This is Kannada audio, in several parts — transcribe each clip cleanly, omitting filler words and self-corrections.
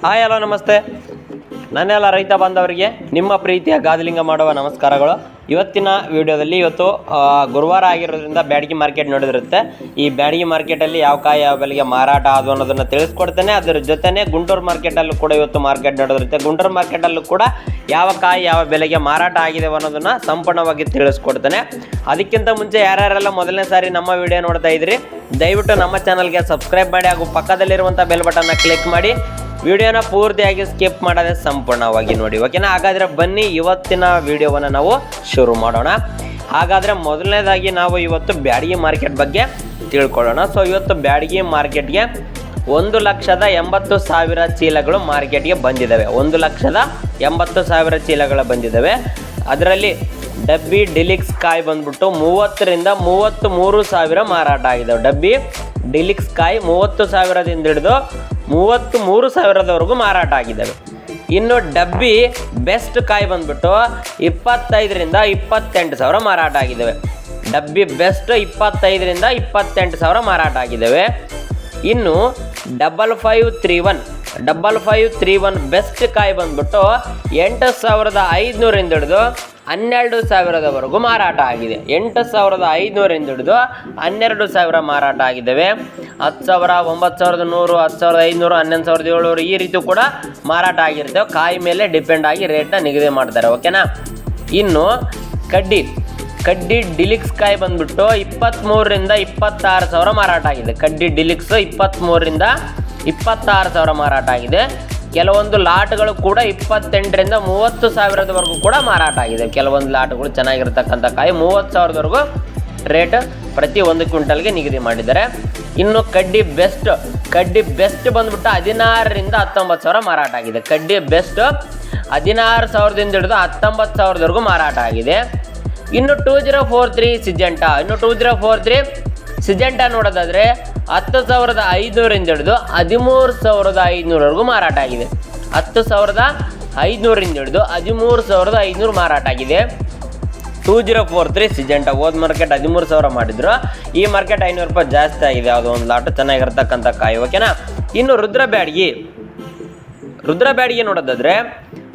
ಹಾಯ್ ಹಲೋ ನಮಸ್ತೆ. ನನ್ನೆಲ್ಲ ರೈತ ಬಾಂಧವರಿಗೆ ನಿಮ್ಮ ಪ್ರೀತಿಯ ಗಾದಿಲಿಂಗ ಮಾಡುವ ನಮಸ್ಕಾರಗಳು. ಇವತ್ತಿನ ವಿಡಿಯೋದಲ್ಲಿ ಇವತ್ತು ಗುರುವಾರ ಆಗಿರೋದ್ರಿಂದ ಬ್ಯಾಡಗಿ ಮಾರ್ಕೆಟ್ ನೋಡಿದಿರುತ್ತೆ. ಈ ಬ್ಯಾಡಗಿ ಮಾರ್ಕೆಟಲ್ಲಿ ಯಾವ ಕಾಯಿ ಯಾವ ಬೆಲೆಗೆ ಮಾರಾಟ ಆದವು ಅನ್ನೋದನ್ನು ತಿಳಿಸ್ಕೊಡ್ತೇನೆ. ಅದರ ಜೊತೆನೇ ಗುಂಟೂರು ಮಾರ್ಕೆಟಲ್ಲೂ ಕೂಡ ಇವತ್ತು ಮಾರ್ಕೆಟ್ ನಡೆದಿರುತ್ತೆ. ಗುಂಟೂರು ಮಾರ್ಕೆಟಲ್ಲೂ ಕೂಡ ಯಾವ ಕಾಯಿ ಯಾವ ಬೆಲೆಗೆ ಮಾರಾಟ ಆಗಿದೆ ಅನ್ನೋದನ್ನು ಸಂಪೂರ್ಣವಾಗಿ ತಿಳಿಸ್ಕೊಡ್ತೇನೆ. ಅದಕ್ಕಿಂತ ಮುಂಚೆ ಯಾರ್ಯಾರೆಲ್ಲ ಮೊದಲನೇ ಸಾರಿ ನಮ್ಮ ವಿಡಿಯೋ ನೋಡ್ತಾ ಇದ್ರಿ, ದಯವಿಟ್ಟು ನಮ್ಮ ಚಾನಲ್ಗೆ ಸಬ್ಸ್ಕ್ರೈಬ್ ಮಾಡಿ ಹಾಗೂ ಪಕ್ಕದಲ್ಲಿರುವಂಥ ಬೆಲ್ ಬಟನ್ನ ಕ್ಲಿಕ್ ಮಾಡಿ ವಿಡಿಯೋನ ಪೂರ್ತಿಯಾಗಿ ಸ್ಕಿಪ್ ಮಾಡದೆ ಸಂಪೂರ್ಣವಾಗಿ ನೋಡಿ, ಓಕೆನಾ? ಹಾಗಾದರೆ ಬನ್ನಿ ಇವತ್ತಿನ ವಿಡಿಯೋವನ್ನು ನಾವು ಶುರು ಮಾಡೋಣ. ಹಾಗಾದರೆ ಮೊದಲನೇದಾಗಿ ನಾವು ಇವತ್ತು ಬ್ಯಾಡಗಿ ಮಾರ್ಕೆಟ್ ಬಗ್ಗೆ ತಿಳ್ಕೊಳ್ಳೋಣ. ಸೊ ಇವತ್ತು ಬ್ಯಾಡಗಿ ಮಾರ್ಕೆಟ್ಗೆ 1,80,000 ಚೀಲಗಳು ಮಾರ್ಕೆಟ್ಗೆ ಬಂದಿದ್ದಾವೆ. 1,80,000 ಚೀಲಗಳು ಬಂದಿದ್ದಾವೆ. ಅದರಲ್ಲಿ ಡಬ್ಬಿ ಡಿಲಿಕ್ಸ್ ಕಾಯಿ ಬಂದ್ಬಿಟ್ಟು 30,000ರಿಂದ 33,000 ಮಾರಾಟ ಆಗಿದ್ದಾವೆ. ಡಬ್ಬಿ ಡಿಲಿಕ್ಸ್ ಕಾಯಿ 30,000ದಿಂದ ಹಿಡಿದು 33,000ದವರೆಗೂ ಮಾರಾಟ ಆಗಿದ್ದಾವೆ. ಇನ್ನು ಡಬ್ಬಿ ಬೆಸ್ಟ್ ಕಾಯಿ ಬಂದ್ಬಿಟ್ಟು 25,000ರಿಂದ 28,000 ಮಾರಾಟ ಆಗಿದ್ದಾವೆ. ಡಬ್ಬಿ ಬೆಸ್ಟ್ 25,000ರಿಂದ 28,000 ಮಾರಾಟ ಆಗಿದ್ದಾವೆ. ಇನ್ನು 5531 ಬೆಸ್ಟ್ ಕಾಯಿ ಬಂದ್ಬಿಟ್ಟು 8,500ರಿಂದ ಹಿಡಿದು 12,000ದವರೆಗೂ ಮಾರಾಟ ಆಗಿದೆ. 8,500ರಿಂದ ಹಿಡಿದು 12,000 ಮಾರಾಟ ಆಗಿದ್ದಾವೆ. 10,000, 9,100, 10,500, 11,700 ಈ ರೀತಿ ಕೂಡ ಮಾರಾಟ ಆಗಿರ್ತವೆ. ಕಾಯಿ ಮೇಲೆ ಡಿಪೆಂಡ್ ಆಗಿ ರೇಟ್ನ ನಿಗದಿ ಮಾಡ್ತಾರೆ, ಓಕೆನಾ? ಇನ್ನು ಕಡ್ಡಿ ಡಿಲಿಕ್ಸ್ ಕಾಯಿ ಬಂದ್ಬಿಟ್ಟು 23,000ರಿಂದ 26,000 ಮಾರಾಟ ಆಗಿದೆ. ಕಡ್ಡಿ ಡಿಲಿಕ್ಸ್ 23,000ರಿಂದ 26,000 ಮಾರಾಟ ಆಗಿದೆ. ಕೆಲವೊಂದು ಲಾಟ್ಗಳು ಕೂಡ 28,000ರಿಂದ 30,000ದವರೆಗೂ ಕೂಡ ಮಾರಾಟ ಆಗಿದೆ. ಕೆಲವೊಂದು ಲಾಟ್ಗಳು ಚೆನ್ನಾಗಿರ್ತಕ್ಕಂಥ ಕಾಯಿ 30,000ದವರೆಗೂ ರೇಟ್ ಪ್ರತಿ 1 ಕ್ವಿಂಟಲ್ಗೆ ನಿಗದಿ ಮಾಡಿದ್ದಾರೆ. ಇನ್ನು ಕಡ್ಡಿ ಬೆಸ್ಟ್ ಬಂದ್ಬಿಟ್ಟು 16,000ರಿಂದ 19,000 ಮಾರಾಟ ಆಗಿದೆ. ಕಡ್ಡಿ ಬೆಸ್ಟ್ 16,000ದಿಂದ ಹಿಡಿದು 19,000ದವರೆಗೂ ಮಾರಾಟ ಆಗಿದೆ. ಇನ್ನು 2043 ಸಿಜೆಂಟಾ ನೋಡೋದಾದರೆ 10,500ರಿಂದ ಹಿಡಿದು 13,500ವರೆಗೂ ಮಾರಾಟ ಆಗಿದೆ. 10,500ರಿಂದ ಹಿಡಿದು 13,500 ಮಾರಾಟ ಆಗಿದೆ. 2043 ಸಿಜೆಂಟಾ ಹೋದ ಮಾರ್ಕೆಟ್ 13,000 ಮಾಡಿದ್ರು. ಈ ಮಾರ್ಕೆಟ್ 500 ರೂಪಾಯಿ ಜಾಸ್ತಿ ಆಗಿದೆ. ಯಾವುದೋ ಒಂದು ಲಾಟ್ ಚೆನ್ನಾಗಿರ್ತಕ್ಕಂಥ ಕಾಯಿ, ಓಕೆನಾ? ಇನ್ನು ರುದ್ರ ಬ್ಯಾಡಗಿ ನೋಡೋದಾದರೆ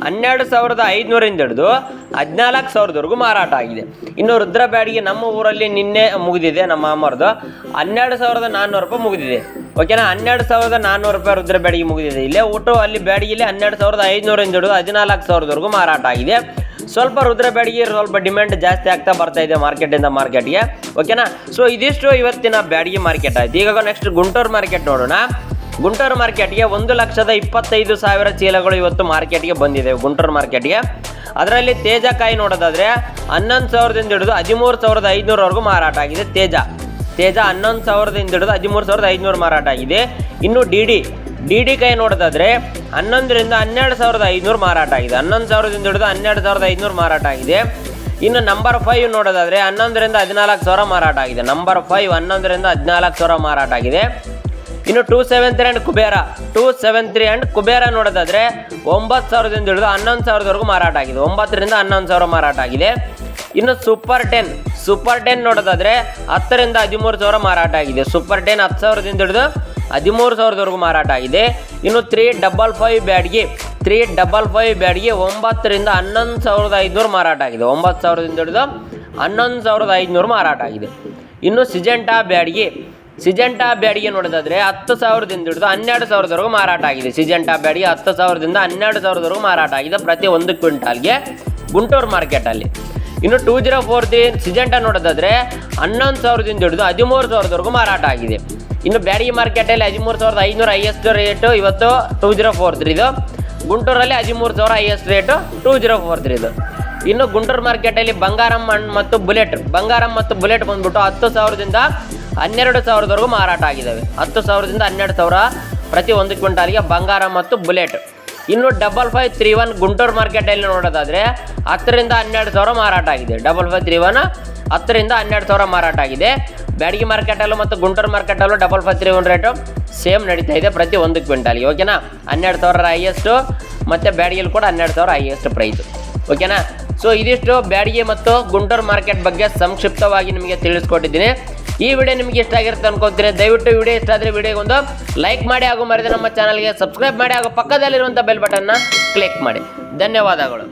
12,500ರಿಂದ ಹಿಡಿದು 14,000ದವರೆಗೂ ಮಾರಾಟ ಆಗಿದೆ. ಇನ್ನು ರುದ್ರ ಬ್ಯಾಡಗಿ ನಮ್ಮ ಊರಲ್ಲಿ ನಿನ್ನೆ ಮುಗಿದಿದೆ, ನಮ್ಮ ಮಾಮರ್ದು 12,400 ರೂಪಾಯಿ ಮುಗಿದಿದೆ, ಓಕೆನಾ? 12,400 ರೂಪಾಯಿ ರುದ್ರ ಬ್ಯಾಡಗಿ ಮುಗಿದಿದೆ. ಇಲ್ಲೇ ಒಟ್ಟು ಅಲ್ಲಿ ಬ್ಯಾಡಗಿಲಿ 12,500ರಿಂದ ಹಿಡಿದು 14,000ದವರೆಗೂ ಮಾರಾಟ ಆಗಿದೆ. ಸ್ವಲ್ಪ ರುದ್ರ ಬ್ಯಾಡಗಿ ಸ್ವಲ್ಪ ಡಿಮ್ಯಾಂಡ್ ಜಾಸ್ತಿ ಆಗ್ತಾ ಬರ್ತಾ ಇದೆ ಮಾರ್ಕೆಟಿಂದ ಮಾರ್ಕೆಟ್ಗೆ, ಓಕೆನಾ? ಸೊ ಇದಿಷ್ಟು ಇವತ್ತಿನ ಬ್ಯಾಡಗಿ ಮಾರ್ಕೆಟ್ ಆಯ್ತು. ಈಗ ನೆಕ್ಸ್ಟ್ ಗುಂಟೂರು ಮಾರ್ಕೆಟ್ ನೋಡೋಣ. ಗುಂಟೂರು ಮಾರ್ಕೆಟ್ಗೆ 1,25,000 ಚೀಲಗಳು ಇವತ್ತು ಮಾರ್ಕೆಟ್ಗೆ ಬಂದಿದೆ. ಗುಂಟೂರು ಮಾರ್ಕೆಟ್ಗೆ ಅದರಲ್ಲಿ ತೇಜ ಕಾಯಿ ನೋಡೋದಾದರೆ 11,000ದಿಂದ ಹಿಡಿದು 13,500ವರೆಗೂ ಮಾರಾಟ ಆಗಿದೆ. ತೇಜ 11,000ದಿಂದ ಹಿಡಿದು 13,500 ಮಾರಾಟ ಆಗಿದೆ. ಇನ್ನು ಡಿ ಕಾಯಿ ನೋಡೋದಾದರೆ 11ರಿಂದ 12,500 ಮಾರಾಟ ಆಗಿದೆ. 11,000ದಿಂದ ಹಿಡಿದು 12,500 ಮಾರಾಟ ಆಗಿದೆ. ಇನ್ನು ನಂಬರ್ 5 ನೋಡೋದಾದರೆ 11ರಿಂದ 14,000 ಮಾರಾಟ ಆಗಿದೆ. ನಂಬರ್ 5 11ರಿಂದ 14,000 ಮಾರಾಟ ಆಗಿದೆ. ಇನ್ನು 273 ಅಂಡ್ ಕುಬೇರ ನೋಡೋದಾದರೆ 9,000ದಿಂದ ಹಿಡಿದು 11,000ವರೆಗೂ ಮಾರಾಟ ಆಗಿದೆ. 9ರಿಂದ 11,000 ಮಾರಾಟ ಆಗಿದೆ. ಇನ್ನು ಸೂಪರ್ 10 ನೋಡೋದಾದರೆ 10ರಿಂದ 13,000 ಮಾರಾಟ ಆಗಿದೆ. ಸೂಪರ್ 10 10,000ದಿಂದ ಹಿಡಿದು 13,000ವರೆಗೂ ಮಾರಾಟ ಆಗಿದೆ. ಇನ್ನು 355 ಬ್ಯಾಡಗಿ 9ರಿಂದ 11,500 ಮಾರಾಟ ಆಗಿದೆ. 9,000ದಿಂದ ಹಿಡಿದು 11,500 ಮಾರಾಟ ಆಗಿದೆ. ಇನ್ನು ಸಿಜೆಂಟಾ ಬ್ಯಾಡಗಿ ನೋಡೋದಾದರೆ 10,000ದಿಂದ ಹಿಡಿದು 12,000ವರೆಗೂ ಮಾರಾಟ ಆಗಿದೆ. ಸಿಜೆಂಟಾ ಬ್ಯಾಡಗಿ 10,000ದಿಂದ 12,000ವರೆಗೂ ಮಾರಾಟ ಆಗಿದೆ ಪ್ರತಿ 1 ಕ್ವಿಂಟಾಲ್ಗೆ ಗುಂಟೂರು ಮಾರ್ಕೆಟಲ್ಲಿ. ಇನ್ನು 2043 ಸಿಜೆಂಟಾ ನೋಡೋದಾದರೆ 11,000ದಿಂದ ಹಿಡಿದು 13,000ವರೆಗೂ ಮಾರಾಟ ಆಗಿದೆ. ಇನ್ನು ಬ್ಯಾಡಗಿ ಮಾರ್ಕೆಟಲ್ಲಿ 13,500 ಹೈಯೆಸ್ಟ್ ರೇಟು ಇವತ್ತು 2043 ಗುಂಟೂರಲ್ಲಿ 13,000 ಹೈಯೆಸ್ಟ್ ರೇಟು 2043 ಇನ್ನು ಗುಂಟೂರು ಮಾರ್ಕೆಟಲ್ಲಿ ಬಂಗಾರಂ ಮತ್ತು ಬುಲೆಟ್ ಬಂದ್ಬಿಟ್ಟು 10,000ದಿಂದ 12,000ವರೆಗೂ ಮಾರಾಟ ಆಗಿದ್ದಾವೆ. 10,000ದಿಂದ 12,000 ಪ್ರತಿ 1 ಕ್ವಿಂಟಾಲ್ಗೆ ಬಂಗಾರ ಮತ್ತು ಬುಲೆಟ್. ಇನ್ನು 5531 ಗುಂಟೂರು ಮಾರ್ಕೆಟಲ್ಲಿ ನೋಡೋದಾದರೆ 10ರಿಂದ 12,000 ಮಾರಾಟ ಆಗಿದೆ. 5531 10ರಿಂದ 12,000 ಮಾರಾಟ ಆಗಿದೆ. ಬ್ಯಾಡಗಿ ಮಾರ್ಕೆಟಲ್ಲೂ ಮತ್ತು ಗುಂಟೂರು ಮಾರ್ಕೆಟಲ್ಲೂ 5531 ರೇಟು ಸೇಮ್ ನಡೀತಾ ಇದೆ ಪ್ರತಿ 1 ಕ್ವಿಂಟಾಲ್ಗೆ, ಓಕೆನಾ? 12,000 ಹೈಯೆಸ್ಟು ಮತ್ತು ಬ್ಯಾಡಗಿಲಿ ಕೂಡ 12,000 ಹೈಯೆಸ್ಟ್ ಪ್ರೈಸು, ಓಕೆನಾ? ಸೊ ಇದಿಷ್ಟು ಬ್ಯಾಡಗಿ ಮತ್ತು ಗುಂಟೂರು ಮಾರ್ಕೆಟ್ ಬಗ್ಗೆ ಸಂಕ್ಷಿಪ್ತವಾಗಿ ನಿಮಗೆ ತಿಳಿಸ್ಕೊಟ್ಟಿದ್ದೀನಿ. ಈ ವಿಡಿಯೋ ನಿಮಗೆ ಇಷ್ಟ ಆಗಿರುತ್ತೆ ಅನ್ಕೊಂತೀನಿ. ದಯವಿಟ್ಟು ವಿಡಿಯೋ ಇಷ್ಟ ಆದರೆ ವಿಡಿಯೋಗೊಂದು ಲೈಕ್ ಮಾಡಿ ಹಾಗೂ ಮರೆಯದೆ ನಮ್ಮ ಚಾನಲ್ಗೆ ಸಬ್ಸ್ಕ್ರೈಬ್ ಮಾಡಿ ಹಾಗೂ ಪಕ್ಕದಲ್ಲಿರುವಂಥ ಬೆಲ್ ಬಟನ್ನ ಕ್ಲಿಕ್ ಮಾಡಿ. ಧನ್ಯವಾದಗಳು.